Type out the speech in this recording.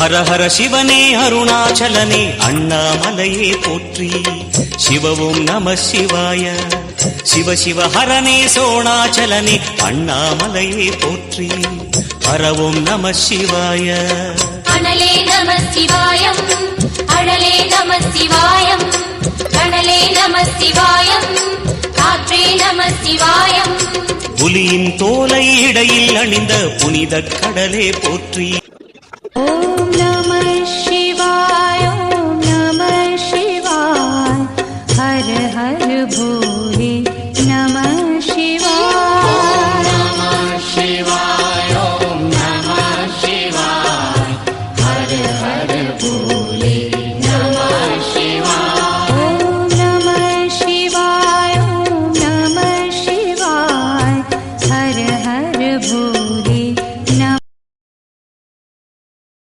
ஹர ஹர சிவனே அருணாச்சலனே அண்ணாமலையே போற்றி. சிவவும் நம சிவாய. சிவ சிவ ஹரனே சோணாச்சலனே அண்ணாமலையே போற்றி. ஹரவும் நம சிவாய. அனலே நம சிவாயம், அழலே நம சிவாயம், கணலே நம சிவாயம், காற்றே நம சிவாயம். புலியின் தோலை இடையில் அணிந்த புனித கடலே போற்றி.